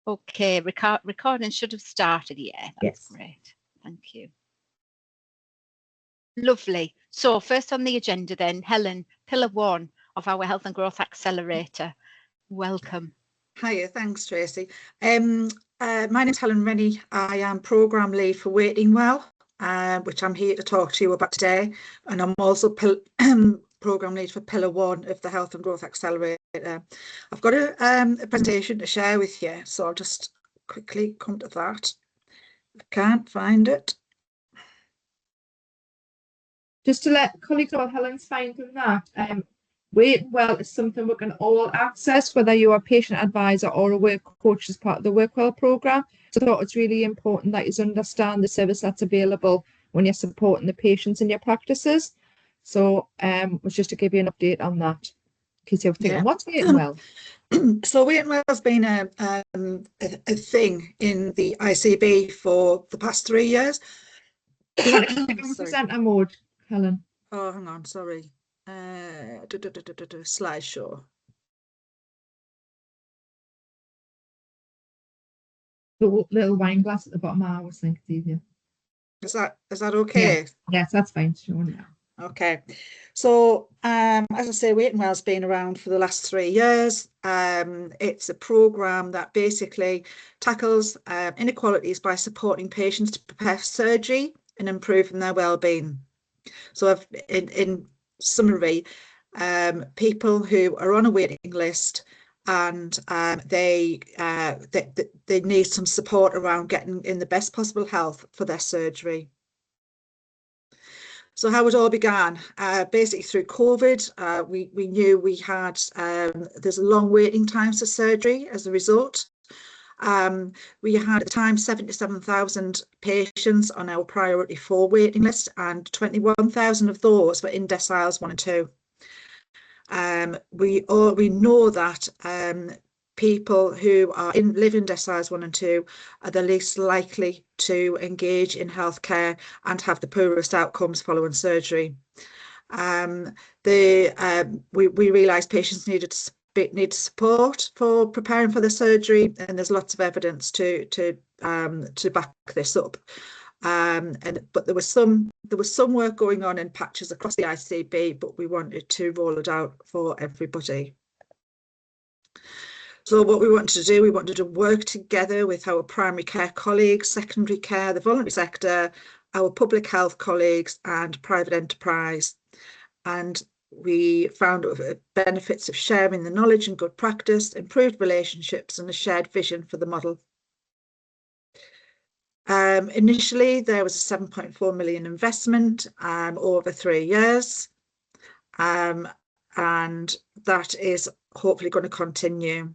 Okay, recording should have started. Yeah, that's great. Thank you. Lovely. So first on the agenda then, Helen, pillar 1 of our Health and Growth Accelerator. Welcome. Hiya, thanks Tracy. My name's Helen Rennie. I am Programme Lead for Waiting Well, which I'm here to talk to you about today. And I'm also Programme Lead for Pillar 1 of the Health and Growth Accelerator. I've got a presentation to share with you, so I'll just quickly come to that. I can't find it. Just to let colleagues know, Helen's finding that. Waiting Well is something we can all access, whether you're a patient advisor or a work coach as part of the Work Well programme. So I thought it's really important that you understand the service that's available when you're supporting the patients in your practices. So was just to give you an update on that, in case you're thinking, what's Waiting Well? So Waiting Well has been a thing in the ICB for the past 3 years. Presenter mode, Helen. Oh, hang on, sorry. Slideshow. The little wine glass at the bottom. I always think it's easier. Is that okay? Yes, that's fine. Sure now. Okay. So as I say, Waiting Well's been around for the last 3 years. It's a programme that basically tackles inequalities by supporting patients to prepare for surgery and improving their well-being. So in summary, people who are on a waiting list and they need some support around getting in the best possible health for their surgery. So how it all began, basically through COVID, we knew we had, there's a long waiting times for surgery as a result. We had at the time 77,000 patients on our priority 4 waiting list, and 21,000 of those were in deciles 1 and 2. We know that people who live in deciles 1 and 2 are the least likely to engage in healthcare and have the poorest outcomes following surgery. We realised patients needed support for preparing for the surgery, and there's lots of evidence to back this up. But there was some work going on in patches across the ICB, but we wanted to roll it out for everybody. So what we wanted to do, we wanted to work together with our primary care colleagues, secondary care, the voluntary sector, our public health colleagues and private enterprise. And we found benefits of sharing the knowledge and good practice, improved relationships and a shared vision for the model. Initially, there was a 7.4 million investment over 3 years, and that is hopefully going to continue.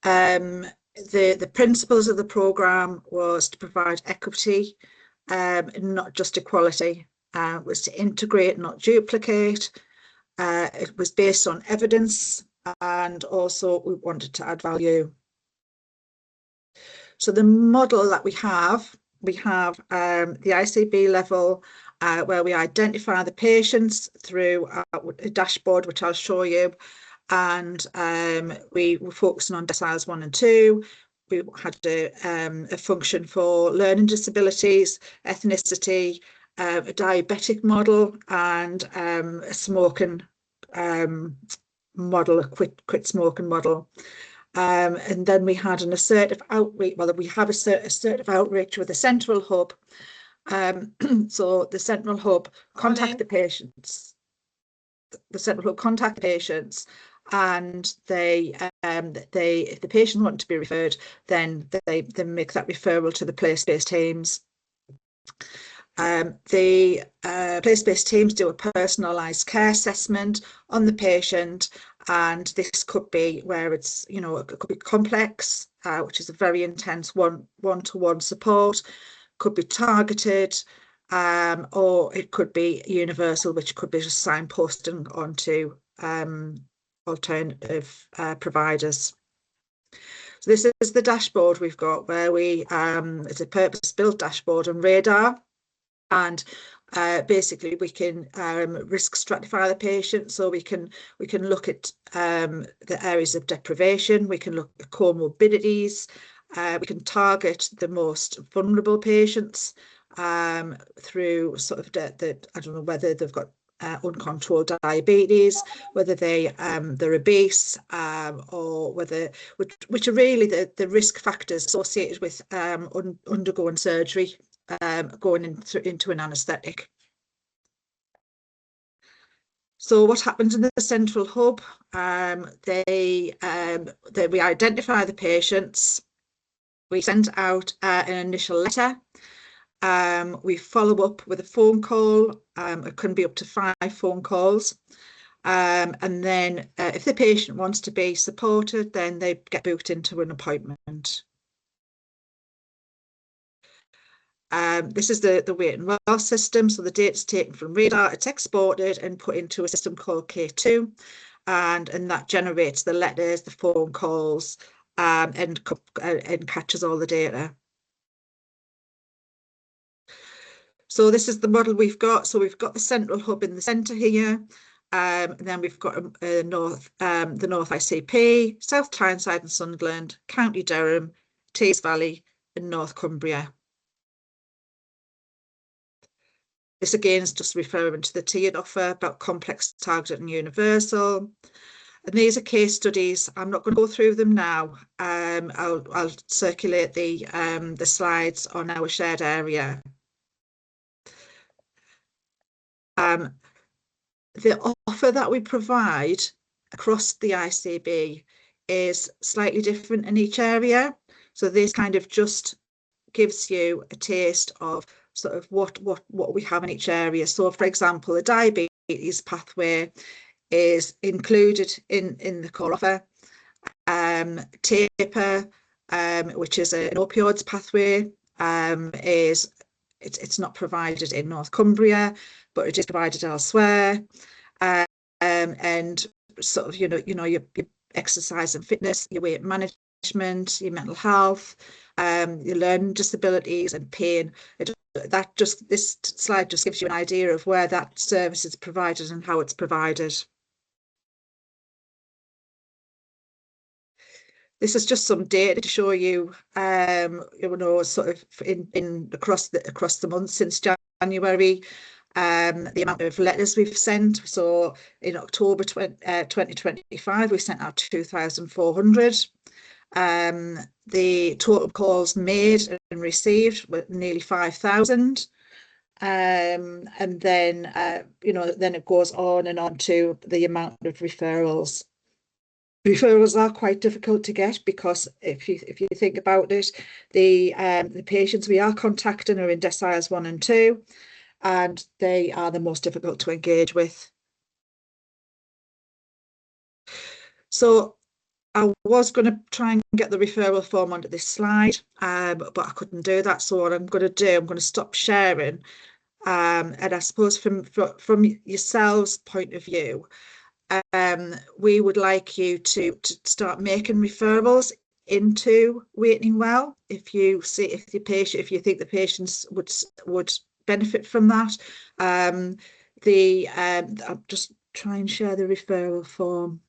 The principles of the programme was to provide equity, not just equality. It was to integrate, not duplicate. It was based on evidence, and also we wanted to add value. So the model that we have the ICB level, where we identify the patients through a dashboard, which I'll show you. And we were focusing on deciles 1 and 2. We had a function for learning disabilities, ethnicity, a diabetic model, and a smoking model, a quit smoking model. And then we had an assertive outreach. Well, we have assertive outreach with a central hub. So the central hub contact the patients. The central hub contact the patients, and if the patient want to be referred, then they make that referral to the place-based teams. The place-based teams do a personalised care assessment on the patient, and this could be where it's, it could be complex, which is a very intense one-to-one support, could be targeted, or it could be universal, which could be just signposting onto alternative providers. So this is the dashboard we've got, where it's a purpose-built dashboard on radar, and basically we can risk stratify the patient, so we can look at the areas of deprivation, we can look at comorbidities, we can target the most vulnerable patients through sort of I don't know whether they've got uncontrolled diabetes, whether they're obese, or whether which are really the risk factors associated with undergoing surgery, going into an anaesthetic. So what happens in the central hub? We identify the patients, we send out an initial letter, we follow up with a phone call. It can be up to 5 phone calls. And then if the patient wants to be supported, then they get booked into an appointment. This is the wait and well system. So the data's taken from radar, it's exported and put into a system called K2, and that generates the letters, the phone calls, and captures all the data. So this is the model we've got. So we've got the central hub in the centre here. And then we've got the North ICP, South Tyneside and Sunderland, County Durham, Tees Valley and North Cumbria. This again is just referring to the tiered offer about complex, targeted and universal. And these are case studies. I'm not going to go through them now. I'll circulate the slides on our shared area. The offer that we provide across the ICB is slightly different in each area. So this kind of just gives you a taste of sort of what we have in each area. So for example, the diabetes pathway is included in the core offer. TAPER, which is an opioids pathway, it's not provided in North Cumbria, but it is provided elsewhere. And sort of your exercise and fitness, your weight management, your mental health, your learning disabilities and pain. This slide just gives you an idea of where that service is provided and how it's provided. This is just some data to show you, sort of across the months since January, the amount of letters we've sent. So in October 2025, we sent out 2,400. The total calls made and received were nearly 5,000. And then, then it goes on and on to the amount of referrals. Referrals are quite difficult to get because if you think about it, the patients we are contacting are in deciles 1 and 2, and they are the most difficult to engage with. So I was going to try and get the referral form onto this slide, but I couldn't do that. So what I'm going to do, I'm going to stop sharing. And I suppose from yourselves' point of view, we would like you to start making referrals into Waiting Well if you think the patients would benefit from that. I'll just try and share the referral form.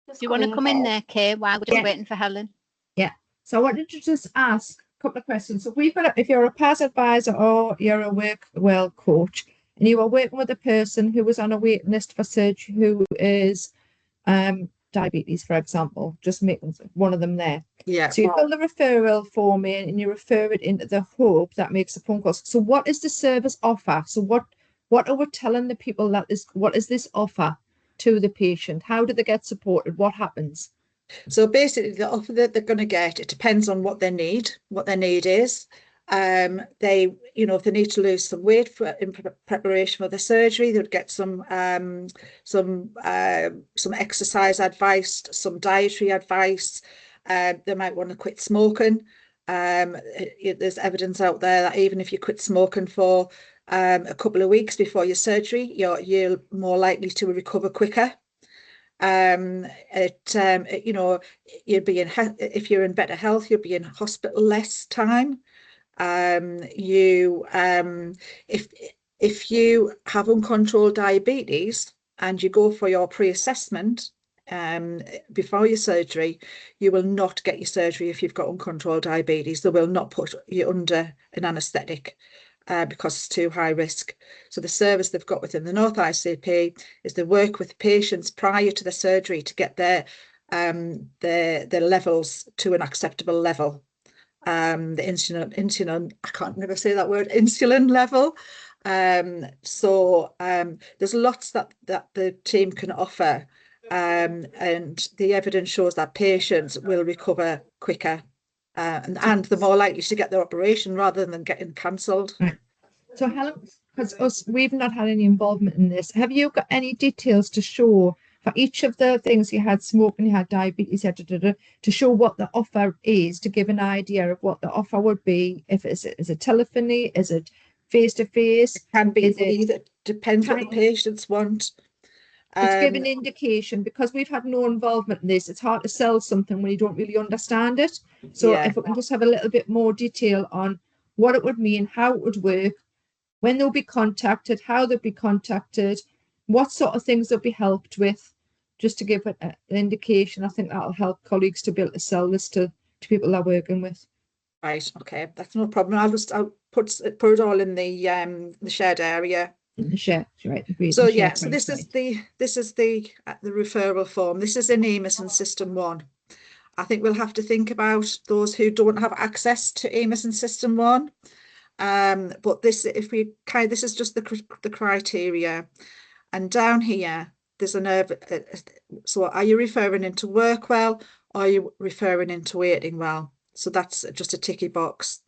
Do you want to come in there, Kay, while we're just waiting for Helen? Yeah. So I wanted to just ask a couple of questions. So if you're a PAS advisor or you're a work well coach and you are working with a person who is on a waiting list for surgery who is diabetes, for example, just making one of them there. Yeah. So you fill the referral form in and you refer it into the hub that makes the phone calls. So what is the service offer? So what are we telling the people what is this offer to the patient? How do they get supported? What happens? So basically the offer that they're going to get, it depends on what their need is. They, if they need to lose some weight in preparation for the surgery, they'd get some exercise advice, some dietary advice. They might want to quit smoking. There's evidence out there that even if you quit smoking for a couple of weeks before your surgery, you're more likely to recover quicker. You know, you'll be in, if you're in better health, you'll be in hospital less time. If you have uncontrolled diabetes and you go for your pre-assessment before your surgery, you will not get your surgery if you've got uncontrolled diabetes. They will not put you under an anaesthetic because it's too high risk. So the service they've got within the North ICP is they work with patients prior to the surgery to get their levels to an acceptable level. The insulin, I can't never say that word, insulin level. So there's lots that the team can offer, and the evidence shows that patients will recover quicker, and they're more likely to get their operation rather than getting cancelled. Right. So Helen, because we've not had any involvement in this, have you got any details to show for each of the things? You had smoke and you had diabetes, to show what the offer is, to give an idea of what the offer would be? If is it telephony, is it face-to-face? It can be either, depends what the patients want. To give an indication, because we've had no involvement in this, it's hard to sell something when you don't really understand it. So if we can just have a little bit more detail on what it would mean, how it would work, when they'll be contacted, how they'll be contacted, what sort of things they'll be helped with, just to give an indication. I think that'll help colleagues to be able to sell this to people they're working with. Right, okay, that's no problem. I'll put it all in the shared area. In the share, right? Agreed. So yeah, so this is the referral form. This is in EMIS and System 1. I think we'll have to think about those who don't have access to EMIS and System 1. But this, this is just the criteria, and down here there's so are you referring into work well, or are you referring into waiting well? So that's just a ticky box.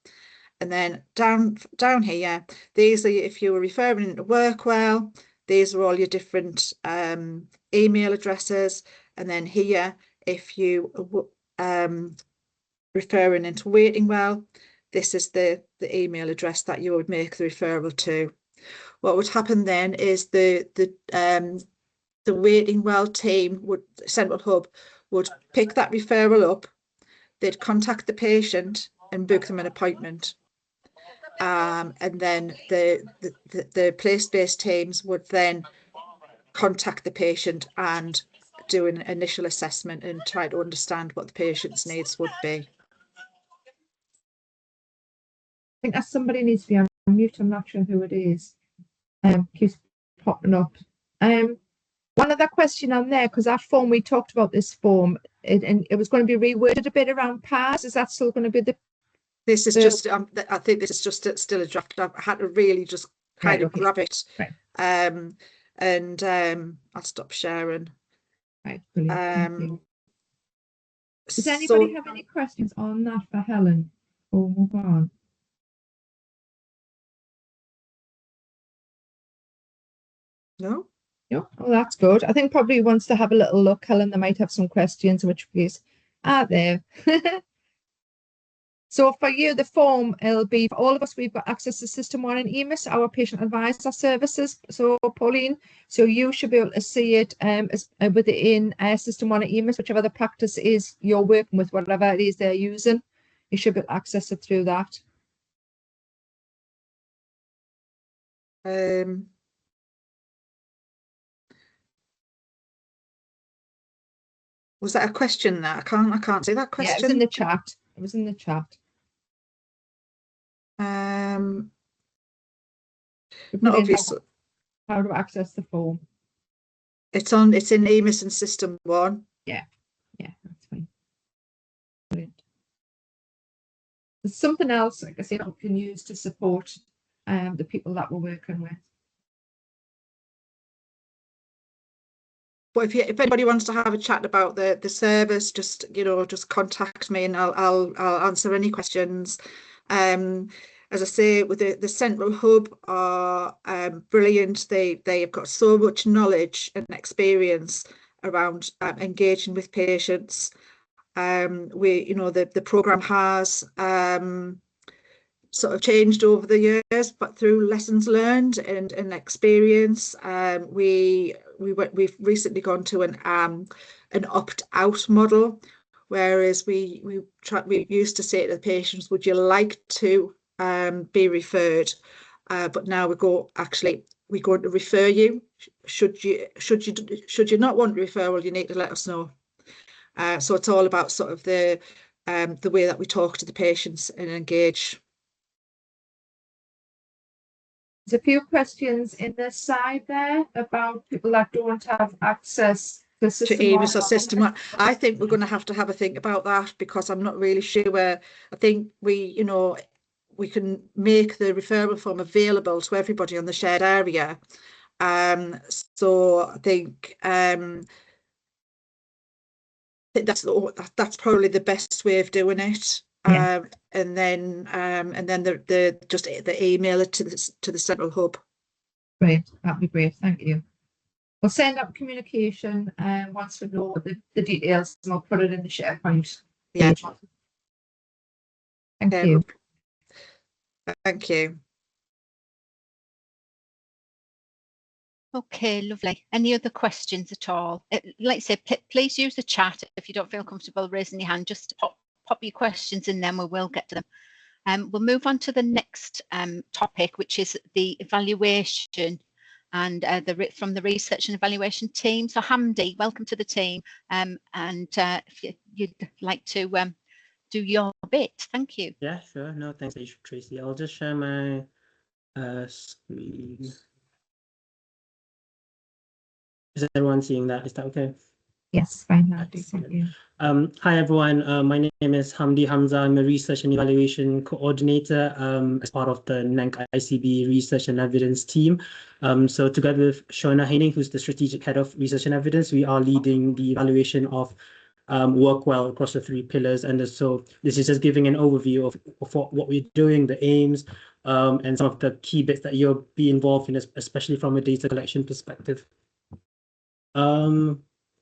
And then down here, these are if you were referring into work well, these are all your different email addresses. And then here, if you referring into waiting well, this is the email address that you would make the referral to. What would happen then is the waiting well team Central Hub would pick that referral up. They'd contact the patient and book them an appointment. And then the place-based teams would then contact the patient and do an initial assessment and try to understand what the patient's needs would be. I think that somebody needs to be on mute. I'm not sure who it is. Keeps popping up. One other question on there, because that form, we talked about this form, and it was going to be reworded a bit around PAS. Is that still going to be the? This is just, I think this is just still a draft. I've had to really just kind of grab it. Right. I'll stop sharing. Right, brilliant. Does anybody have any questions on that for Helen? Or move on? No? No? Oh, that's good. I think probably wants to have a little look, Helen. They might have some questions, which please are there. So for you, the form, it'll be for all of us, we've got access to System 1 and EMIS, our patient advisor services. So Pauline, so you should be able to see it within System 1 and EMIS, whichever the practice is you're working with, whatever it is they're using, you should be able to access it through that. Was that a question that I can't see that question? Yeah, it was in the chat. It was in the chat. Not obvious. How to access the form? It's in EMIS and System 1. Yeah, that's fine. Brilliant. There's something else, like I said, we can use to support the people that we're working with. But if anybody wants to have a chat about the service, just contact me and I'll answer any questions. As I say, with the Central Hub are brilliant. They've got so much knowledge and experience around engaging with patients. The programme has sort of changed over the years, but through lessons learned and experience, we we've recently gone to an opt-out model, whereas we used to say to the patients, would you like to be referred? But now we're going to refer you. Should you not want referral, you need to let us know. So it's all about sort of the way that we talk to the patients and engage. There's a few questions in the side there about people that don't have access to system EMIS or system. I think we're going to have a think about that, because I'm not really sure. I think we can make the referral form available to everybody on the shared area. So I think that's probably the best way of doing it. Yeah. And then the email it to the central hub. Great, that'd be great. Thank you. We'll send up communication once we know the details, and we'll put it in the SharePoint. Yeah. Thank you. Thank you. Okay, lovely. Any other questions at all? Like I say, please use the chat if you don't feel comfortable raising your hand. Just pop your questions in, then we will get to them. We'll move on to the next topic, which is the evaluation and from the research and evaluation team. So Hamdi, welcome to the team. And if you'd like to do your bit, thank you. Yeah, sure. No, thanks, Tracy. I'll just share my screen. Is everyone seeing that? Is that okay? Yes, fine. Thank you. Hi, everyone. My name is Hamdi Hamza. I'm a research and evaluation coordinator as part of the NENC ICB research and evidence team. So together with Shona Haining, who's the strategic head of research and evidence, we are leading the evaluation of work well across the 3 pillars. And so this is just giving an overview of what we're doing, the aims, and some of the key bits that you'll be involved in, especially from a data collection perspective.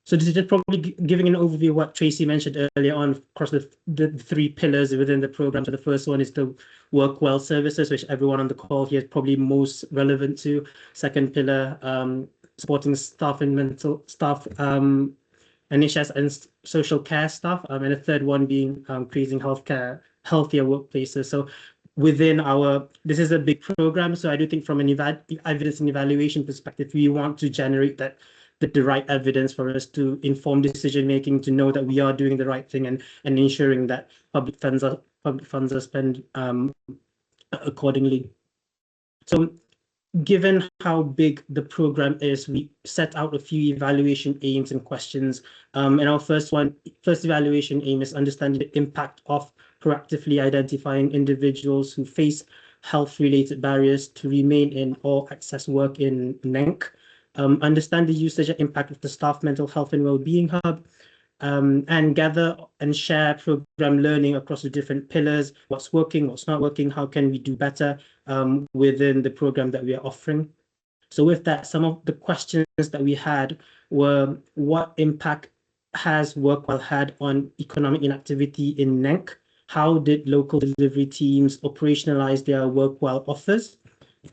So this is just probably giving an overview of what Tracy mentioned earlier on across the 3 pillars within the program. So the first one is the work well services, which everyone on the call here is probably most relevant to. Second pillar, supporting staff and mental staff, NHS and social care staff, and the third one being creating healthier workplaces. So within this is a big program, so I do think from an evidence and evaluation perspective, we want to generate the right evidence for us to inform decision making, to know that we are doing the right thing, and ensuring that public funds are spent accordingly. So given how big the program is, we set out a few evaluation aims and questions. And our first evaluation aim is understanding the impact of proactively identifying individuals who face health-related barriers to remain in or access work in NENC. Understand the usage and impact of the staff mental health and well-being hub, and gather and share program learning across the different pillars, what's working, what's not working, how can we do better within the program that we are offering. So with that, some of the questions that we had were, what impact has work well had on economic inactivity in NENC? How did local delivery teams operationalize their work well offers?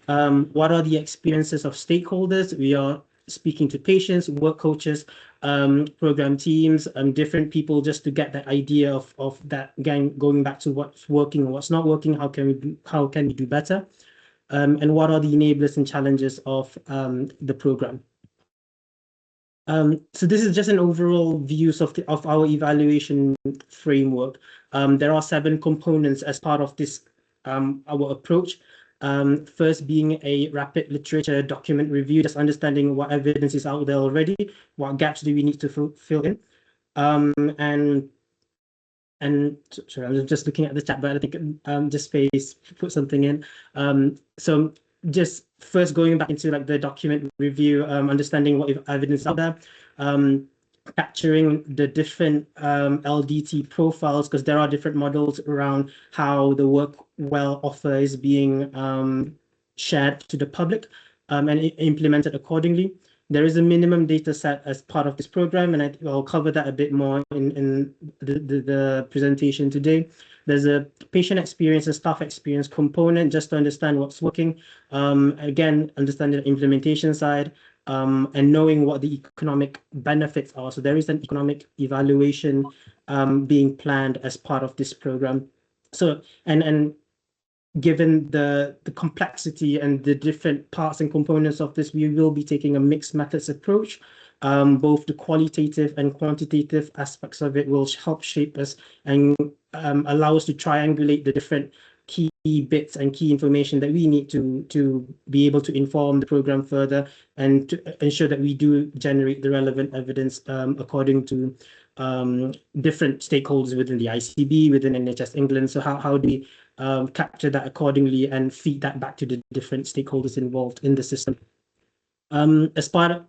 What are the experiences of stakeholders? We are speaking to patients, work coaches, program teams, different people, just to get that idea of that, again, going back to what's working and what's not working, how can we do better? And what are the enablers and challenges of the program? So this is just an overall view of our evaluation framework. There are 7 components as part of this, our approach. First being a rapid literature document review, just understanding what evidence is out there already, what gaps do we need to fill in. And sorry, I'm just looking at the chat, but I think just space put something in. So just first going back into like the document review, understanding what evidence is out there, capturing the different LDT profiles, because there are different models around how the work well offer is being shared to the public and implemented accordingly. There is a minimum data set as part of this program, and I'll cover that a bit more in the presentation today. There's a patient experience and staff experience component just to understand what's working. Again, understand the implementation side. and knowing what the economic benefits are. So there is an economic evaluation being planned as part of this program. So, and given the complexity and the different parts and components of this, we will be taking a mixed methods approach. Both the qualitative and quantitative aspects of it will help shape us and allow us to triangulate the different key bits and key information that we need to be able to inform the program further and to ensure that we do generate the relevant evidence according to different stakeholders within the ICB, within NHS England. So how do we capture that accordingly and feed that back to the different stakeholders involved in the system? As part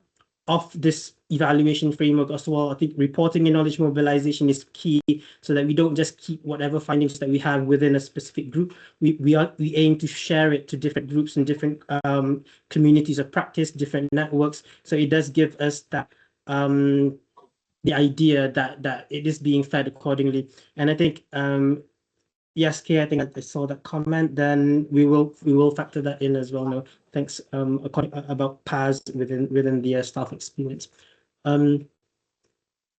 of this evaluation framework as well, I think reporting and knowledge mobilization is key so that we don't just keep whatever findings that we have within a specific group. We aim to share it to different groups and different communities of practice, different networks. So it does give us that the idea that it is being fed accordingly. And I think yes, Kay, I think I saw that comment. Then we will factor that in as well. No, thanks. About PAS within the staff experience.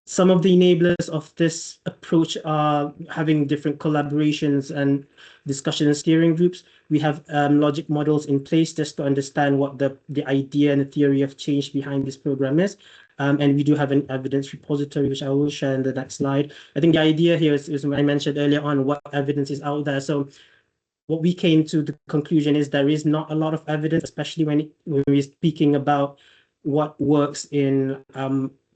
Some of the enablers of this approach are having different collaborations and discussion and steering groups. We have logic models in place just to understand what the idea and the theory of change behind this program is. And we do have an evidence repository, which I will share in the next slide. I think the idea here is what I mentioned earlier on, what evidence is out there. So what we came to the conclusion is there is not a lot of evidence, especially when we're speaking about what works in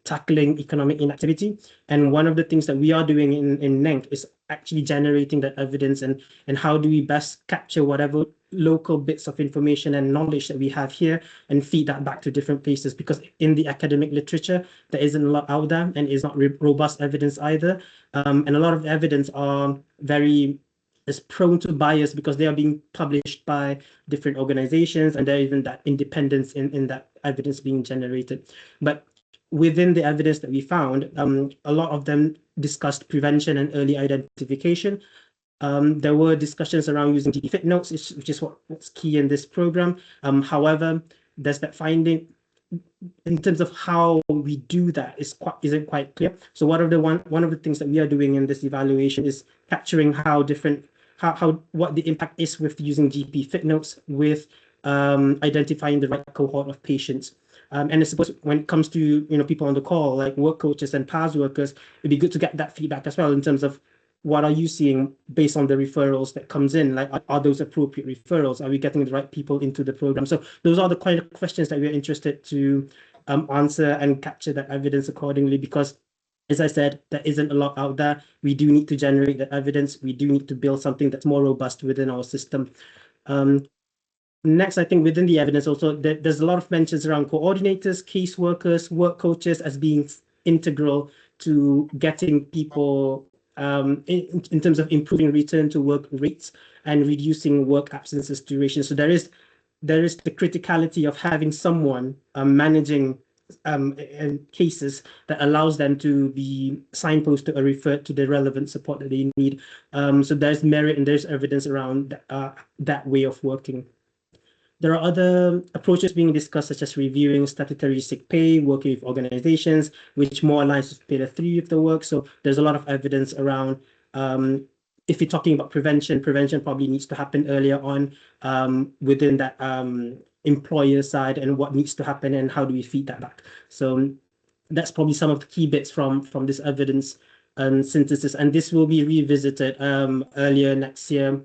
tackling economic inactivity. And one of the things that we are doing in NENC is actually generating that evidence and how do we best capture whatever local bits of information and knowledge that we have here and feed that back to different places, because in the academic literature, there isn't a lot out there and is not robust evidence either. And a lot of evidence are is prone to bias because they are being published by different organizations and there isn't that independence in that evidence being generated. But within the evidence that we found, a lot of them discussed prevention and early identification. There were discussions around using DWP notes, which is what's key in this program. However, there's that finding in terms of how we do that isn't quite clear. So one of the things that we are doing in this evaluation is capturing what the impact is with using GP fit notes with identifying the right cohort of patients. And I suppose when it comes to people on the call, like work coaches and PAS workers, it'd be good to get that feedback as well in terms of what are you seeing based on the referrals that comes in? Like, are those appropriate referrals? Are we getting the right people into the program? So those are the kind of questions that we're interested to answer and capture that evidence accordingly, because as I said, there isn't a lot out there. We do need to generate the evidence. We do need to build something that's more robust within our system. Next, I think within the evidence also, there's a lot of mentions around coordinators, caseworkers, work coaches as being integral to getting people in terms of improving return to work rates and reducing work absences duration. So there is the criticality of having someone managing cases that allows them to be signposted or referred to the relevant support that they need. So there's merit and there's evidence around that way of working. There are other approaches being discussed, such as reviewing statutory sick pay, working with organizations, which more aligns with Pillar 3 of the work. So there's a lot of evidence around, if you're talking about prevention probably needs to happen earlier on within that employer side, and what needs to happen and how do we feed that back. So that's probably some of the key bits from this evidence synthesis, and this will be revisited earlier next year,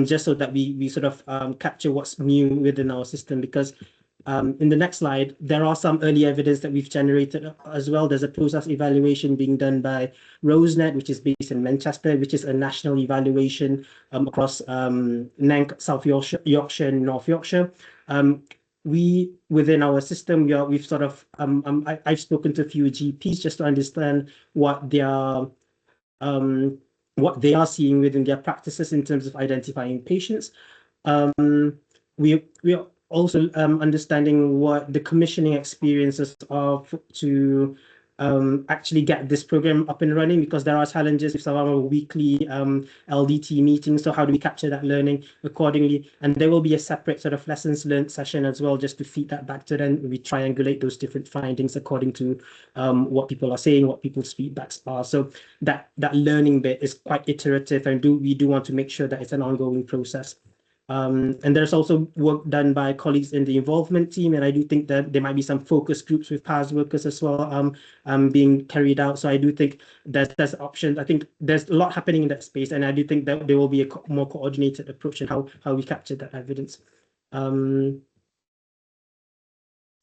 just so that we sort of capture what's new within our system, because in the next slide, there are some early evidence that we've generated as well. There's a process evaluation being done by RoseNet, which is based in Manchester, which is a national evaluation across NENC, South Yorkshire and North Yorkshire. We, within our system, we've sort of, I've spoken to a few GPs just to understand what they are seeing within their practices in terms of identifying patients. We are also understanding what the commissioning experiences are to actually get this program up and running, because there are challenges with some of our weekly LDT meetings. So how do we capture that learning accordingly? And there will be a separate sort of lessons learned session as well, just to feed that back to them. We triangulate those different findings according to what people are saying, what people's feedbacks are. So that learning bit is quite iterative, and we do want to make sure that it's an ongoing process. And there's also work done by colleagues in the involvement team, and I do think that there might be some focus groups with PAS workers as well being carried out. So I do think there's options. I think there's a lot happening in that space, and I do think that there will be a more coordinated approach in how we capture that evidence.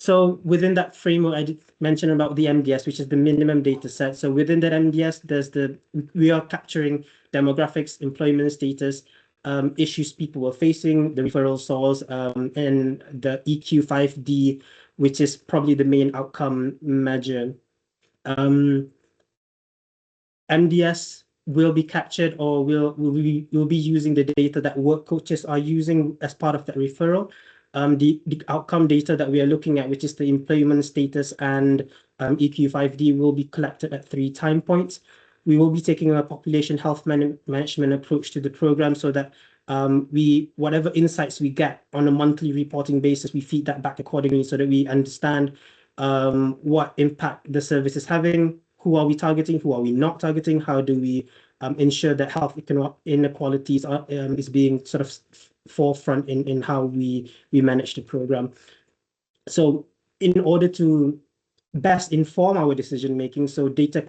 So within that framework, I did mention about the MDS, which is the minimum data set. So within that MDS, we are capturing demographics, employment status, issues people were facing, the referral source, and the EQ5D, which is probably the main outcome measure. MDS will be captured, or will be using the data that work coaches are using as part of that referral. The outcome data that we are looking at, which is the employment status and EQ5D, will be collected at 3 time points. We will be taking a population health management approach to the program, so that whatever insights we get on a monthly reporting basis, we feed that back accordingly, so that we understand what impact the service is having, who are we targeting, who are we not targeting, how do we ensure that health inequalities is being sort of forefront in how we manage the program. So in order to best inform our decision making, so data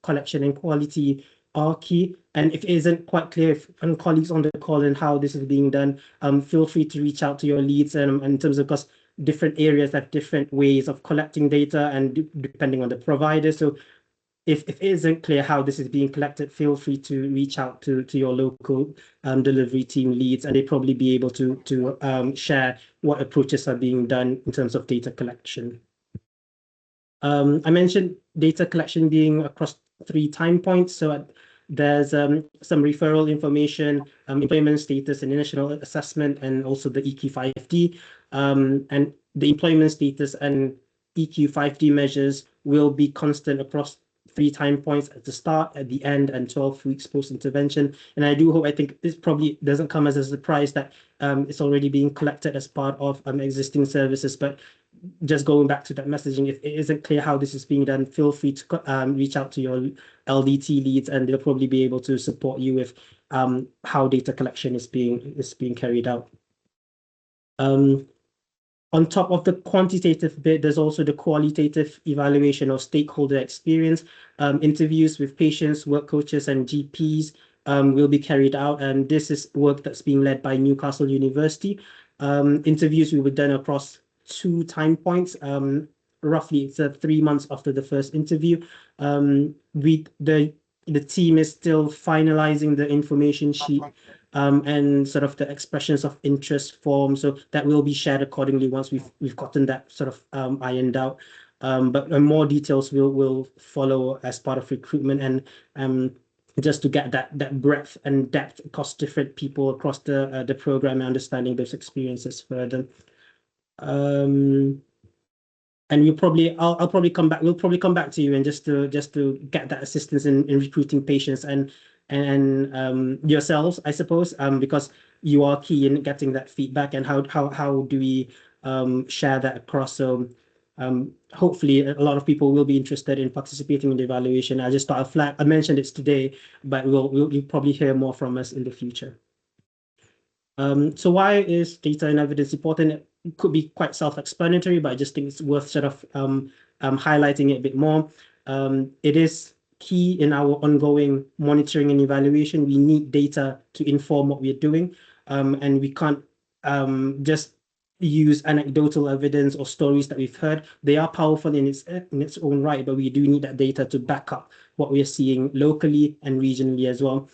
collection and quality are key. And if it isn't quite clear, and colleagues on the call and how this is being done, feel free to reach out to your leads, in terms of, because different areas have different ways of collecting data, and depending on the provider. So if it isn't clear how this is being collected, feel free to reach out to your local delivery team leads, and they'd probably be able to share what approaches are being done in terms of data collection. I mentioned data collection being across 3 time points. So there's some referral information, employment status and initial assessment, and also the EQ5D. And the employment status and EQ5D measures will be constant across 3 time points, at the start, at the end, and 12 weeks post-intervention. And I think this probably doesn't come as a surprise that it's already being collected as part of existing services. But just going back to that messaging, if it isn't clear how this is being done, feel free to reach out to your LDT leads, and they'll probably be able to support you with how data collection is being carried out. On top of the quantitative bit, there's also the qualitative evaluation of stakeholder experience. Interviews with patients, work coaches, and GPs will be carried out, and this is work that's being led by Newcastle University. Interviews will be done across 2 time points. Roughly, it's 3 months after the first interview. The team is still finalizing the information sheet and sort of the expressions of interest form, so that will be shared accordingly once we've gotten that sort of ironed out. But more details will follow as part of recruitment, and just to get that breadth and depth across different people across the program, and understanding those experiences further. And I'll probably come back. We'll probably come back to you, and just to get that assistance in recruiting patients and yourselves, I suppose, because you are key in getting that feedback, and how do we share that across. So hopefully a lot of people will be interested in participating in the evaluation. I just thought I mentioned it today, but you'll probably hear more from us in the future. So why is data and evidence important? It could be quite self-explanatory, but I just think it's worth sort of highlighting it a bit more. It is key in our ongoing monitoring and evaluation. We need data to inform what we're doing, and we can't just use anecdotal evidence or stories that we've heard. They are powerful in its own right, but we do need that data to back up what we're seeing locally and regionally as well.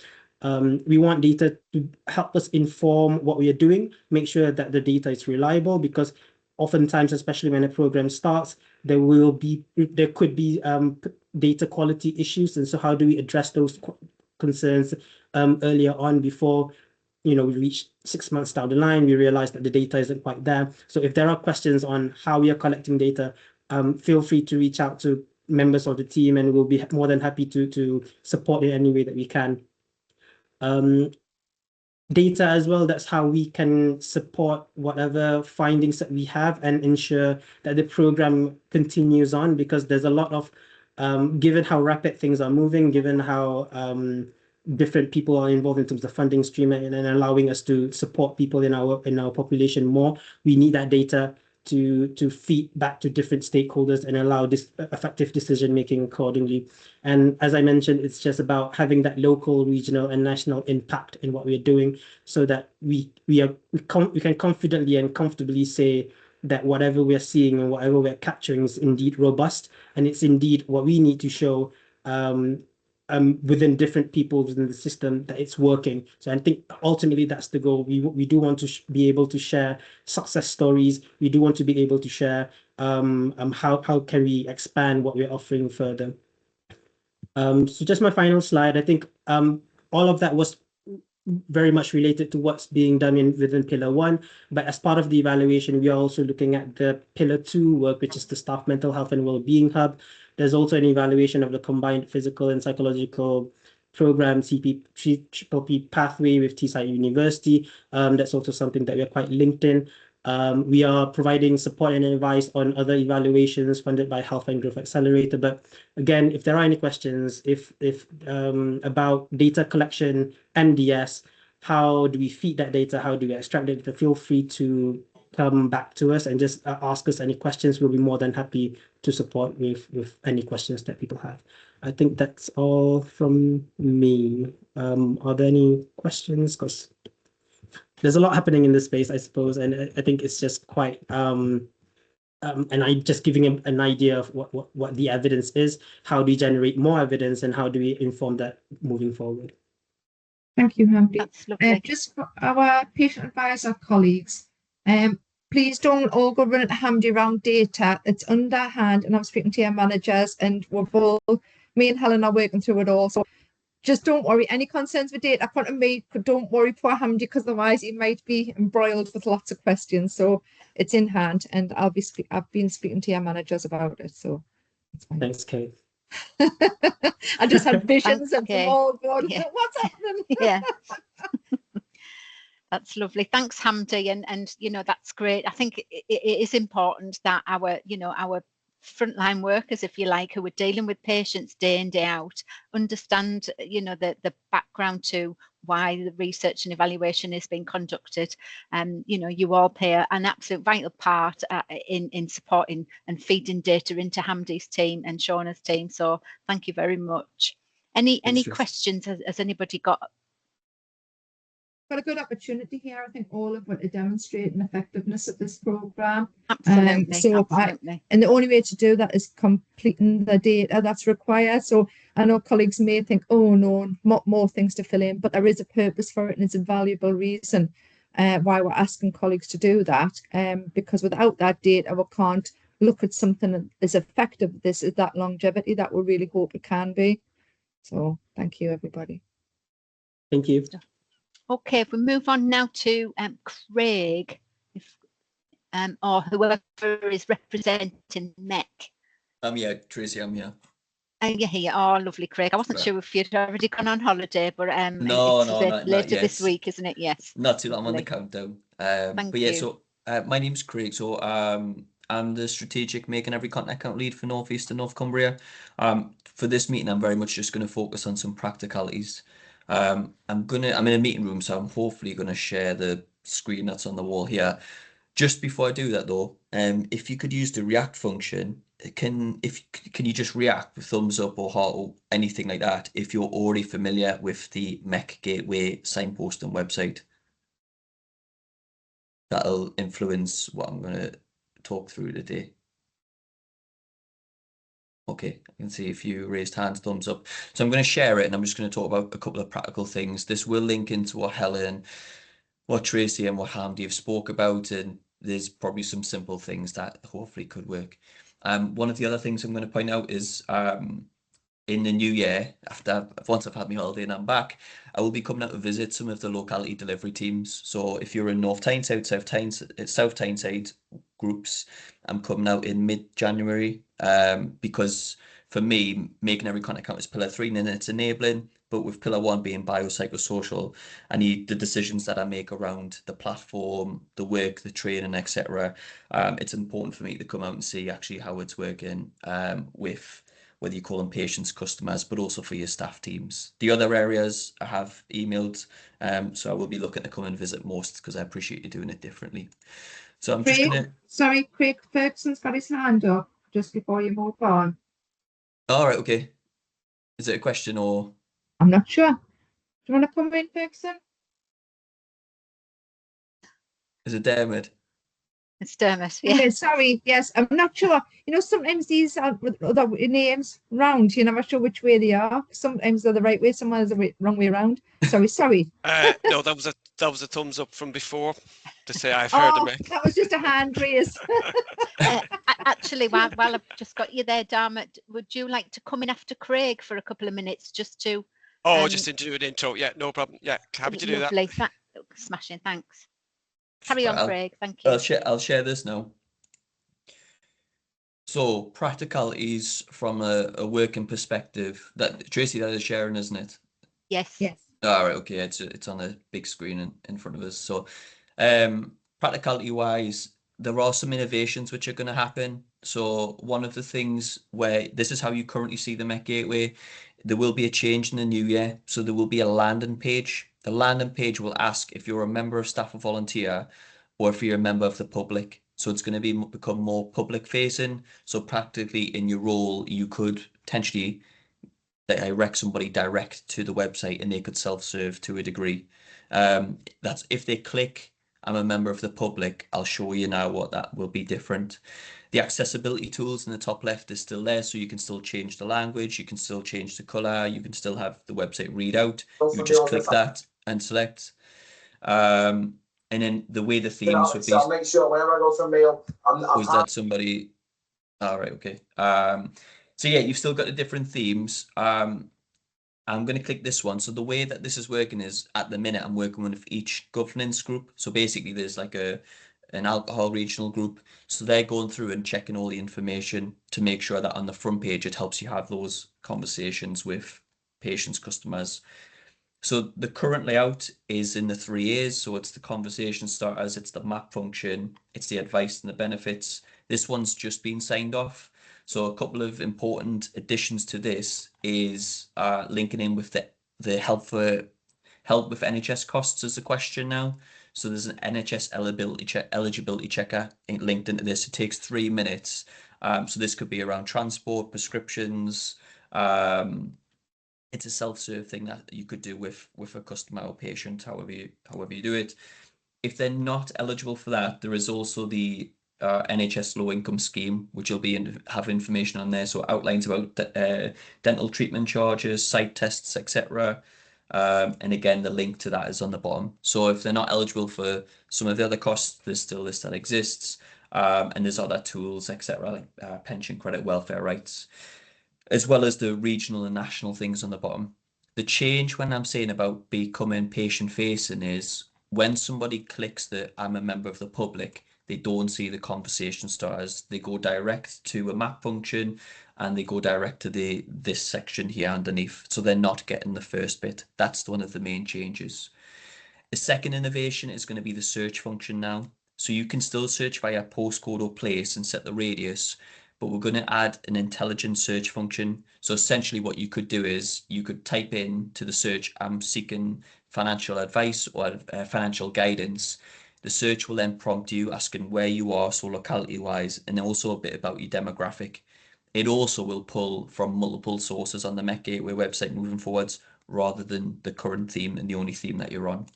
We want data to help us inform what we are doing, make sure that the data is reliable, because oftentimes, especially when a program starts, there could be data quality issues. And so how do we address those concerns earlier on, before we reach 6 months down the line, we realize that the data isn't quite there. So if there are questions on how we are collecting data, feel free to reach out to members of the team, and we'll be more than happy to support in any way that we can. Data as well, that's how we can support whatever findings that we have and ensure that the program continues on, because there's a lot of, given how rapid things are moving, given how different people are involved in terms of funding stream and allowing us to support people in our population more, we need that data to feed back to different stakeholders and allow this effective decision making accordingly. And as I mentioned, it's just about having that local, regional, and national impact in what we're doing, so that we can confidently and comfortably say that whatever we're seeing and whatever we're capturing is indeed robust, and it's indeed what we need to show within different people within the system that it's working. So I think ultimately that's the goal. We do want to be able to share success stories. We do want to be able to share how can we expand what we're offering further. So just my final slide. I think all of that was very much related to what's being done within Pillar 1. But as part of the evaluation, we are also looking at the Pillar 2 work, which is the Staff Mental Health and Wellbeing Hub. There's also an evaluation of the combined physical and psychological program CPP pathway with Teesside University. That's also something that we're quite linked in. We are providing support and advice on other evaluations funded by Health and Growth Accelerator. But again, if there are any questions, if about data collection, MDS, how do we feed that data? How do we extract it? Feel free to come back to us and just ask us any questions. We'll be more than happy to support with any questions that people have. I think that's all from me. Are there any questions? Because there's a lot happening in this space, I suppose, and I think it's just quite and I just giving an idea of what the evidence is. How do we generate more evidence, and how do we inform that moving forward? Thank you, Hamdi. That's lovely. Just for our patient advisor colleagues, please don't all go running Hamdi around data. It's underhand, and I'm speaking to your managers, and me and Helen are working through it all. So just don't worry. Any concerns with data, come to me. Don't worry, poor Hamdi, because otherwise he might be embroiled with lots of questions. So it's in hand, and I've been speaking to your managers about it. So it's fine. Thanks, Kate. I just had visions of them all going, Yeah. what's happening? Yeah. That's lovely. Thanks, Hamdi. And you know, that's great. I think it is important that our frontline workers, if you like, who are dealing with patients day in, day out, understand, you know, the background to why the research and evaluation is being conducted. You know, you all play an absolute vital part in supporting and feeding data into Hamdi's team and Shauna's team. So thank you very much. Any questions? Has anybody got? Got a good opportunity here, I think, all of it to demonstrate an effectiveness of this program. Absolutely, absolutely. And the only way to do that is completing the data that's required. So I know colleagues may think, oh no, more things to fill in, but there is a purpose for it, and it's a valuable reason why we're asking colleagues to do that. Because without that data, we can't look at something as effective as that longevity that we really hope it can be. So thank you, everybody. Thank you. Okay, if we move on now to Craig, or whoever is representing MEC. Yeah, Tracy, I'm here. You're here. Oh, lovely, Craig. I wasn't sure if you'd already gone on holiday, but no, it's later this week, isn't it? Yes. Not too long. I'm on the countdown. Thank you. So my name's Craig. So I'm the strategic Making Every Continent Count lead for North East and North Cumbria. For this meeting, I'm very much just going to focus on some practicalities. I'm in a meeting room, so I'm hopefully going to share the screen that's on the wall here. Just before I do that, though, if you could use the react function, can you just react with thumbs up or heart or anything like that if you're already familiar with the MEC Gateway signposting website? That'll influence what I'm going to talk through today. Okay, I can see a few raised hands, thumbs up. So I'm going to share it, and I'm just going to talk about a couple of practical things. This will link into what Helen, what Tracy, and what Hamdi have spoke about, and there's probably some simple things that hopefully could work. One of the other things I'm going to point out is in the new year, once I've had my holiday and I'm back, I will be coming out to visit some of the locality delivery teams. So if you're in North Tyneside, South Tyneside groups, I'm coming out in mid-January because for me, making every contact count is pillar 3, and then it's enabling. But with pillar 1 being biopsychosocial, I need the decisions that I make around the platform, the work, the training, etc. It's important for me to come out and see actually how it's working with whether you call them patients, customers, but also for your staff teams. The other areas I have emailed, so I will be looking to come and visit most because I appreciate you doing it differently. So I'm just gonna. Sorry, Craig Ferguson's got his hand up just before you move on. All right, okay. Is it a question or? I'm not sure. Do you want to come in, Ferguson? Is it Dermot? It's Dermot. Yeah. Yeah, sorry. Yes, I'm not sure. You know, sometimes these are with other names round. You're never sure which way they are. Sometimes they're the right way, sometimes they're the wrong way around. Sorry. No, that was a thumbs up from before to say I've heard of it. That was just a hand raise. Actually, while I've just got you there, Dermot, would you like to come in after Craig for a couple of minutes just to? Just to do an intro. Yeah, no problem. Yeah, happy to do that. Lovely. Smashing. Thanks. Carry on, Craig. Thank you. I'll share this now. So practicalities from a working perspective. That Tracy, that is sharing, isn't it? Yes. Yes. All right. Okay. It's on a big screen in front of us. So, practicality wise, there are some innovations which are going to happen. So one of the things where this is how you currently see the Met Gateway, there will be a change in the new year. So there will be a landing page. The landing page will ask if you're a member of staff or volunteer, or if you're a member of the public. So it's going to become more public facing. So practically in your role, you could potentially direct somebody direct to the website and they could self-serve to a degree. That's if they click, I'm a member of the public, I'll show you now what that will be different. The accessibility tools in the top left is still there, so you can still change the language, you can still change the color, you can still have the website read out. You just click that and select. And then the way the themes would be. So I'll make sure whenever I go for a meal, Was that somebody? All right, okay. So yeah, you've still got the different themes. I'm going to click this one. So the way that this is working is at the minute I'm working with each governance group. So basically there's like an alcohol regional group. So they're going through and checking all the information to make sure that on the front page it helps you have those conversations with patients, customers. So the current layout is in the 3 A's. So it's the conversation starters, it's the map function, it's the advice and the benefits. This one's just been signed off. So a couple of important additions to this is linking in with the help with NHS costs as a question now. So there's an NHS eligibility checker linked into this. It takes 3 minutes. So this could be around transport, prescriptions. It's a self-serve thing that you could do with a customer or patient, however you do it. If they're not eligible for that, there is also the NHS low income scheme, which will have information on there. So outlines about dental treatment charges, site tests, etc. And again, the link to that is on the bottom. So if they're not eligible for some of the other costs, there's still this that exists. And there's other tools, etc., like pension credit, welfare rights, as well as the regional and national things on the bottom. The change when I'm saying about becoming patient facing is when somebody clicks the I'm a member of the public, they don't see the conversation starters. They go direct to a map function and they go direct to this section here underneath. So they're not getting the first bit. That's one of the main changes. The second innovation is going to be the search function now. So you can still search via postcode or place and set the radius, but we're going to add an intelligent search function. So essentially what you could do is you could type in to the search, I'm seeking financial advice or financial guidance. The search will then prompt you asking where you are, so locality wise, and also a bit about your demographic. It also will pull from multiple sources on the Met Gateway website moving forwards, rather than the current theme and the only theme that you're on.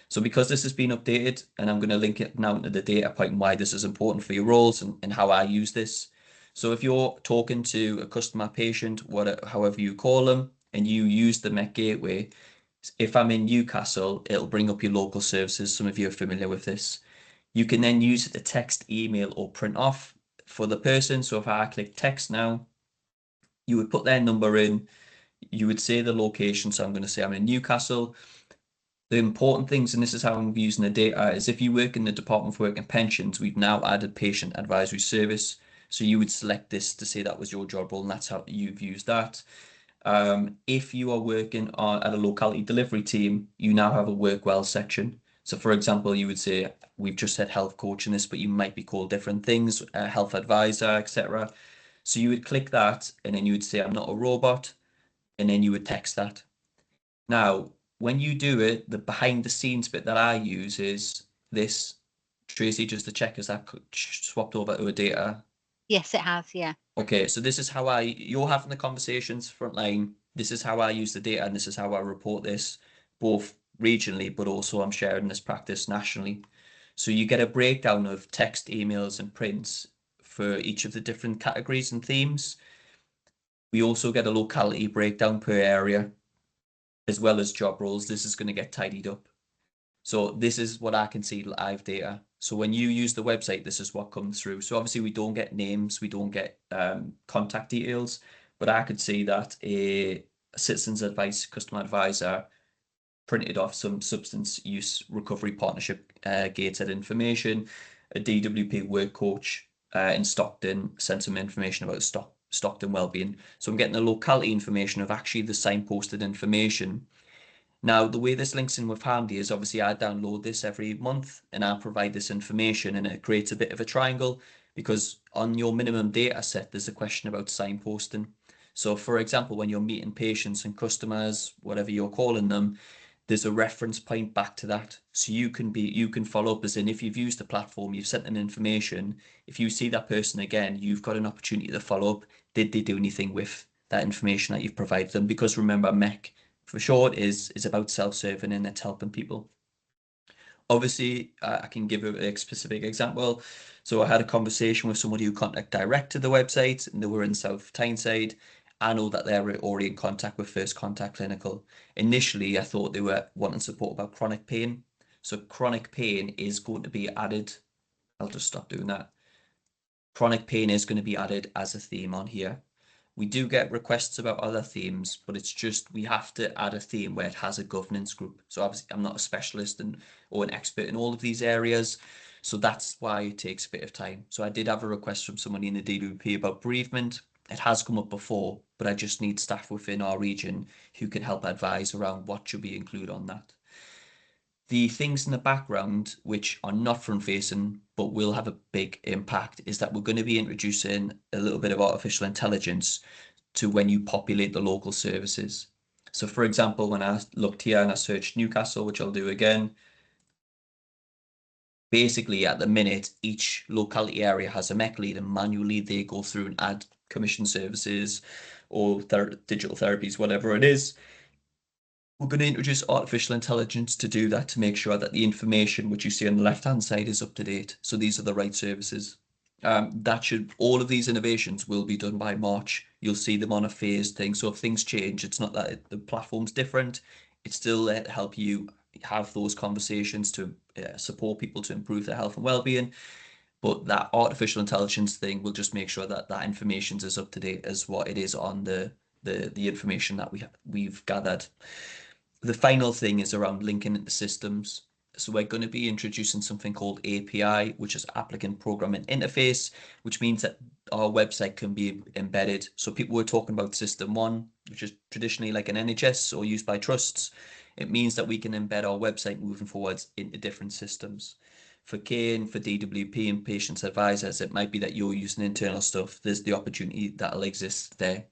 So because this has been updated, and I'm going to link it now to the data point and why this is important for your roles and how I use this. So if you're talking to a customer, patient, however you call them, and you use the Met Gateway, if I'm in Newcastle, it'll bring up your local services. Some of you are familiar with this. You can then use it to text, email, or print off for the person. So if I click text now, you would put their number in, you would say the location. So I'm going to say I'm in Newcastle. The important things, and this is how I'm using the data, is if you work in the Department for Work and Pensions, we've now added patient advisory service. So you would select this to say that was your job role, and that's how you've used that. If you are working at a locality delivery team, you now have a work well section. So for example, you would say, we've just said health coach in this, but you might be called different things, health advisor, etc. So you would click that, and then you would say, I'm not a robot, and then you would text that. Now, when you do it, the behind the scenes bit that I use is this. Tracy, just to check, is that swapped over to a data? Yes, it has. Yeah. Okay, so this is how you're having the conversations frontline. This is how I use the data, and this is how I report this, both regionally, but also I'm sharing this practice nationally. So you get a breakdown of text, emails, and prints for each of the different categories and themes. We also get a locality breakdown per area, as well as job roles. This is going to get tidied up. So this is what I can see live data. So when you use the website, this is what comes through. So obviously we don't get names, we don't get contact details, but I could see that a citizens advice customer advisor printed off some substance use recovery partnership gated information. A DWP work coach in Stockton sent some information about Stockton wellbeing. So I'm getting the locality information of actually the signposted information. Now, the way this links in with Handy is obviously I download this every month and I provide this information, and it creates a bit of a triangle because on your minimum data set, there's a question about signposting. So for example, when you're meeting patients and customers, whatever you're calling them, there's a reference point back to that. So you can follow up, as in if you've used the platform, you've sent them information, if you see that person again, you've got an opportunity to follow up. Did they do anything with that information that you've provided them? Because remember, MEC for short is about self-serving, and it's helping people. Obviously, I can give a specific example. So I had a conversation with somebody who contacted direct to the website, and they were in South Tyneside. I know that they're already in contact with First Contact Clinical. Initially, I thought they were wanting support about chronic pain. So chronic pain is going to be added. I'll just stop doing that. Chronic pain is going to be added as a theme on here. We do get requests about other themes, but it's just we have to add a theme where it has a governance group. So obviously I'm not a specialist or an expert in all of these areas. So that's why it takes a bit of time. So I did have a request from somebody in the DWP about bereavement. It has come up before, but I just need staff within our region who can help advise around what should be included on that. The things in the background, which are not front facing, but will have a big impact, is that we're going to be introducing a little bit of artificial intelligence to when you populate the local services. So for example, when I looked here and I searched Newcastle, which I'll do again, basically at the minute, each locality area has a MEC lead, and manually they go through and add commission services or digital therapies, whatever it is. We're going to introduce artificial intelligence to do that, to make sure that the information which you see on the left-hand side is up to date. So these are the right services. All of these innovations will be done by March. You'll see them on a phased thing. So if things change, it's not that the platform's different. It's still there to help you have those conversations to support people to improve their health and well-being. But that artificial intelligence thing will just make sure that that information is up to date as what it is on the information that we've gathered. The final thing is around linking into systems. So we're going to be introducing something called API, which is Applicant Programming Interface, which means that our website can be embedded. So people were talking about System 1, which is traditionally like an NHS or used by trusts. It means that we can embed our website moving forwards into different systems. For Kane, for DWP and Patients Advisors, it might be that you're using internal stuff. There's the opportunity that'll exist there.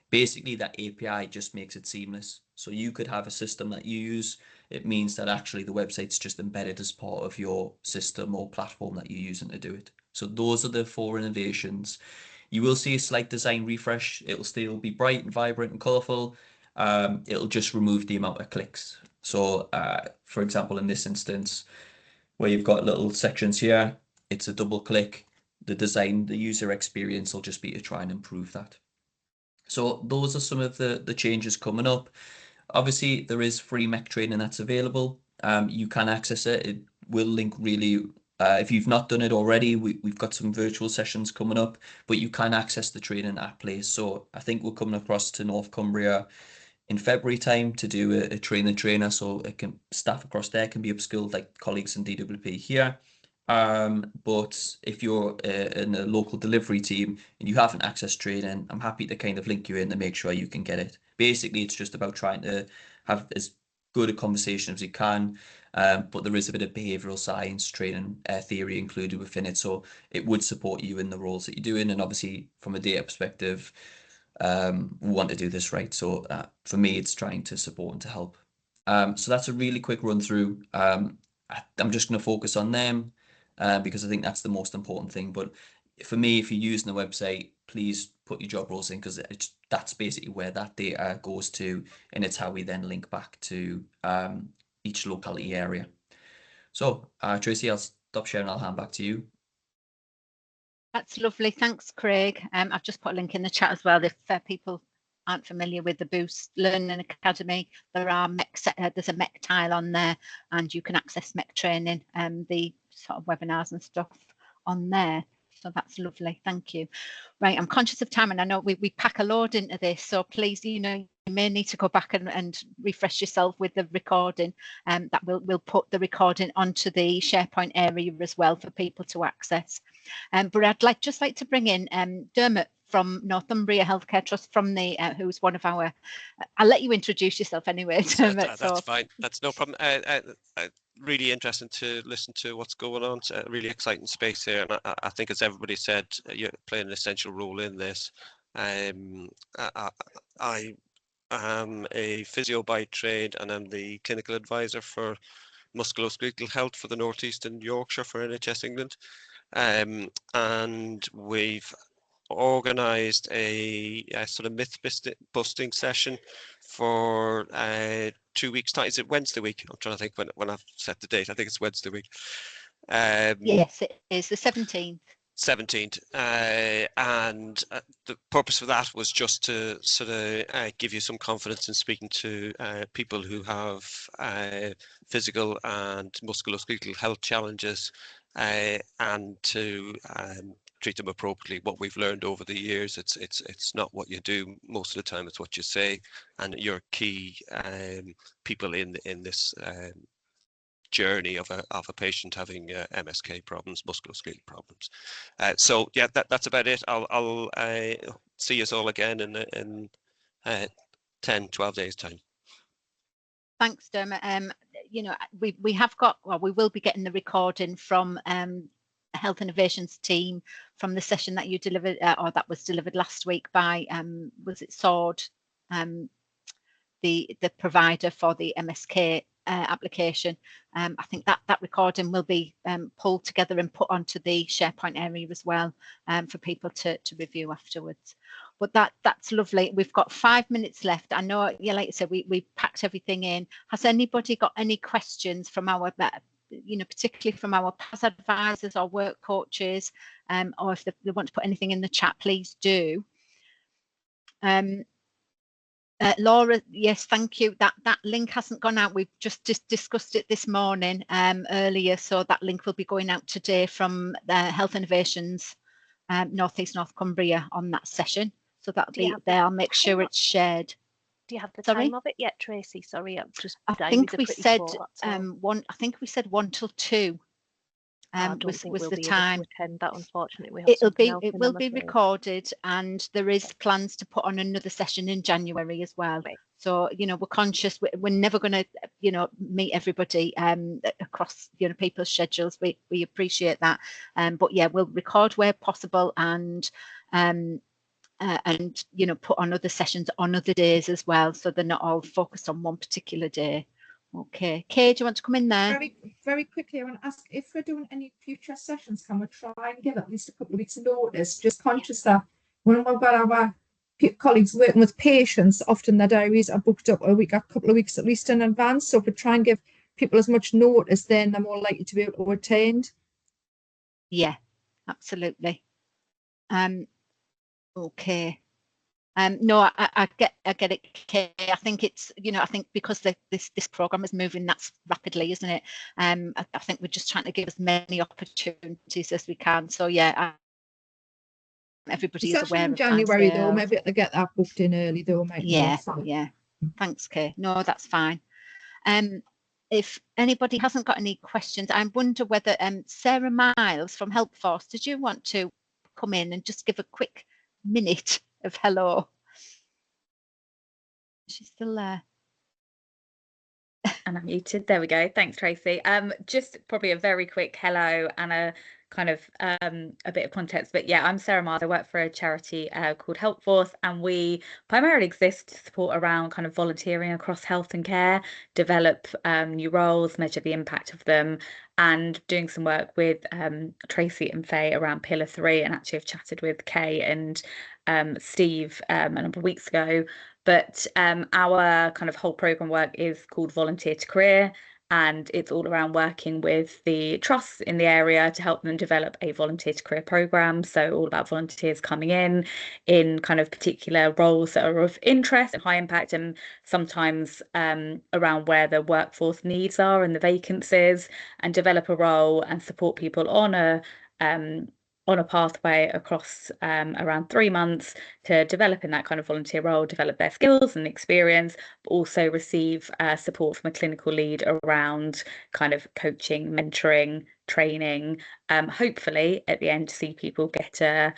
Basically, that API just makes it seamless. So you could have a system that you use. It means that actually the website's just embedded as part of your system or platform that you're using to do it. So those are the 4 innovations. You will see a slight design refresh. It'll still be bright and vibrant and colorful. It'll just remove the amount of clicks. So for example, in this instance, where you've got little sections here, it's a double click. The design, the user experience will just be to try and improve that. So those are some of the changes coming up. Obviously, there is free MEC training that's available. You can access it. It will link really, if you've not done it already, we've got some virtual sessions coming up, but you can access the training at place. So I think we're coming across to North Cumbria in February time to do a trainer, so it can staff across there can be upskilled like colleagues in DWP here. But if you're in a local delivery team and you haven't accessed training, I'm happy to kind of link you in to make sure you can get it. Basically, it's just about trying to have as good a conversation as you can, but there is a bit of behavioural science training theory included within it, so it would support you in the roles that you're doing. And obviously, from a data perspective, we want to do this right. So for me, it's trying to support and to help. So that's a really quick run through. I'm just going to focus on them. Because I think that's the most important thing. But for me, if you're using the website, please put your job roles in, because that's basically where that data goes to, and it's how we then link back to each locality area. So Tracy, I'll stop sharing. I'll hand back to you. That's lovely. Thanks, Craig. I've just put a link in the chat as well. If people aren't familiar with the Boost Learning Academy, there are there's a MEC tile on there, and you can access MEC training and the sort of webinars and stuff on there. So that's lovely. Thank you. Right, I'm conscious of time, and I know we pack a load into this, so please, you may need to go back and refresh yourself with the recording. That we'll put the recording onto the SharePoint area as well for people to access. But I'd just like to bring in Dermot from Northumbria Healthcare Trust, from the who's one of our. I'll let you introduce yourself anyway, Dermot. That's fine. That's no problem. Really interesting to listen to what's going on. It's a really exciting space here, and I think, as everybody said, you're playing an essential role in this. I am a physio by trade, and I'm the clinical advisor for musculoskeletal health for the North East and Yorkshire for NHS England. And we've organised a sort of myth busting session for 2 weeks' time. Is it Wednesday week? I'm trying to think when I've set the date. I think it's Wednesday week. Yes, it is the 17th. 17th, and the purpose of that was just to sort of give you some confidence in speaking to people who have physical and musculoskeletal health challenges, and to treat them appropriately. What we've learned over the years, it's not what you do most of the time, it's what you say, and you're key people in this journey of a patient having MSK problems, musculoskeletal problems. So yeah, that's about it. I'll see us all again in 10-12 days time. Thanks, Dermot. We have got, well, we will be getting the recording from Health Innovations team from the session that you delivered, or that was delivered last week by was it Sword, the provider for the MSK application. I think that recording will be pulled together and put onto the SharePoint area as well, for people to review afterwards. But that's lovely. We've got 5 minutes left. I know, yeah, like I said, we packed everything in. Has anybody got any questions from our, particularly from our PAS advisors or work coaches, or if they want to put anything in the chat, please do. Laura, yes, thank you. That link hasn't gone out. We've just discussed it this morning earlier, so that link will be going out today from Health Innovations North East North Cumbria on that session. So that'll be there. I'll make sure it's shared. Do you have the time of it yet, Tracy? Sorry, I'm just. I think we said one. I think we said 1 till 2. Was the time. That, unfortunately, it will be recorded, and there is plans to put on another session in January as well. Right. So we're conscious. We're never going to meet everybody across people's schedules. We appreciate that, but yeah, we'll record where possible, and put on other sessions on other days as well, so they're not all focused on one particular day. Okay, Kay, do you want to come in there? Very, very quickly, I want to ask if we're doing any future sessions, can we try and give at least a couple of weeks notice? Just conscious that when we've got our colleagues working with patients, often their diaries are booked up a couple of weeks at least in advance. So if we try and give people as much notice, then they're more likely to be able to attend. Yeah, absolutely. Okay. No, I get it, Kay. I think it's, I think because this program is moving that rapidly, isn't it? I think we're just trying to give as many opportunities as we can. So yeah, everybody is aware of January though. Maybe they get that booked in early though. Yeah. Thanks, Kay. No, that's fine. if anybody hasn't got any questions, I wonder whether Sarah Miles from Helpforce, did you want to come in and just give a quick minute of hello? She's still there. And I'm muted. There we go. Thanks, Tracy. Just probably a very quick hello and a kind of a bit of context. But yeah, I'm Sarah Miles. I work for a charity called Helpforce, and we primarily exist to support around kind of volunteering across health and care, develop new roles, measure the impact of them, and doing some work with Tracy and Faye around Pillar 3. And actually, I've chatted with Kay and Steve a number of weeks ago. But our kind of whole programme work is called Volunteer to Career, and it's all around working with the trusts in the area to help them develop a volunteer to career programme. So all about volunteers coming in kind of particular roles that are of interest and high impact, and sometimes around where the workforce needs are and the vacancies, and develop a role and support people on a pathway across around 3 months to develop in that kind of volunteer role, develop their skills and experience, but also receive support from a clinical lead around kind of coaching, mentoring, training, hopefully at the end to see people get a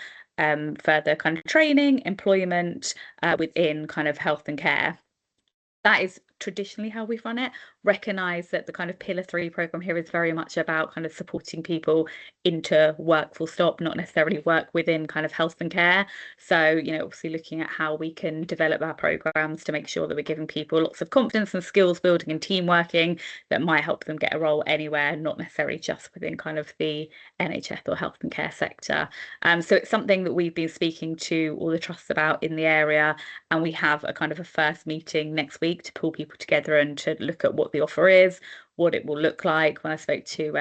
further kind of training, employment within kind of health and care. That is traditionally how we've run it. Recognise that the kind of Pillar 3 programme here is very much about kind of supporting people into work full stop, not necessarily work within kind of health and care. So, you know, obviously looking at how we can develop our programmes to make sure that we're giving people lots of confidence and skills building and team working that might help them get a role anywhere, not necessarily just within kind of the NHS or health and care sector. So it's something that we've been speaking to all the trusts about in the area, and we have a kind of a first meeting next week to pull people together and to look at what the offer is, what it will look like. When I spoke to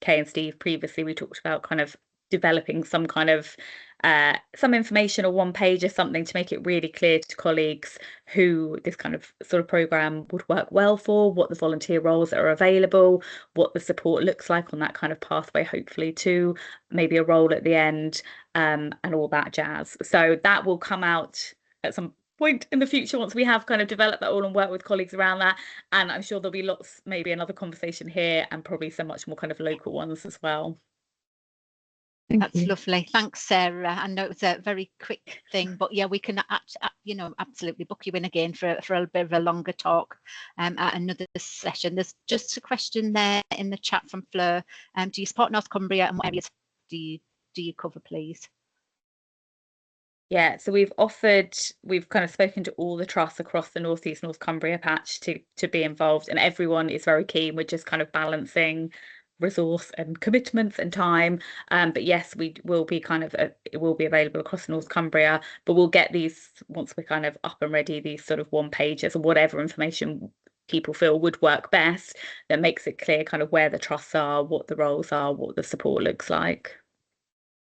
Kay and Steve previously, we talked about kind of developing some kind of some information or one page or something to make it really clear to colleagues who this kind of sort of programme would work well for, what the volunteer roles that are available, what the support looks like on that kind of pathway, hopefully to maybe a role at the end, and all that jazz. So that will come out at some point in the future once we have kind of developed that all and work with colleagues around that. And I'm sure there'll be lots, maybe another conversation here and probably some much more kind of local ones as well. That's lovely. Thanks, Sarah. I know it's a very quick thing, but yeah, we can, you know, absolutely book you in again for a bit of a longer talk at another session. There's just a question there in the chat from Fleur. Do you support North Cumbria, and what areas do you cover, please? Yeah, so we've kind of spoken to all the trusts across the North East North Cumbria patch to be involved, and everyone is very keen. We're just kind of balancing resource and commitments and time, but yes, we will be kind of it will be available across North Cumbria, but we'll get these once we're kind of up and ready, these sort of one pages or whatever information people feel would work best that makes it clear kind of where the trusts are, what the roles are, what the support looks like.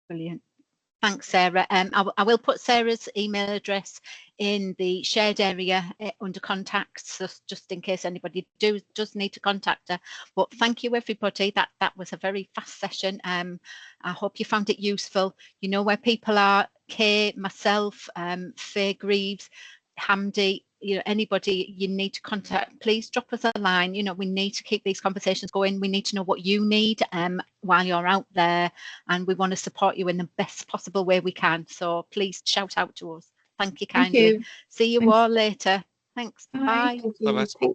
Brilliant. Thanks, Sarah. I will put Sarah's email address in the shared area under contacts, just in case anybody does need to contact her. But thank you, everybody. That was a very fast session. I hope you found it useful. You know where people are. Kay, myself, Faye Greaves, Hamdi. You know, anybody you need to contact, please drop us a line. You know, we need to keep these conversations going. We need to know what you need while you're out there, and we want to support you in the best possible way we can. So please shout out to us. Thank you kindly. Thank you. See you all later. Thanks. Bye. Thank you. Bye-bye.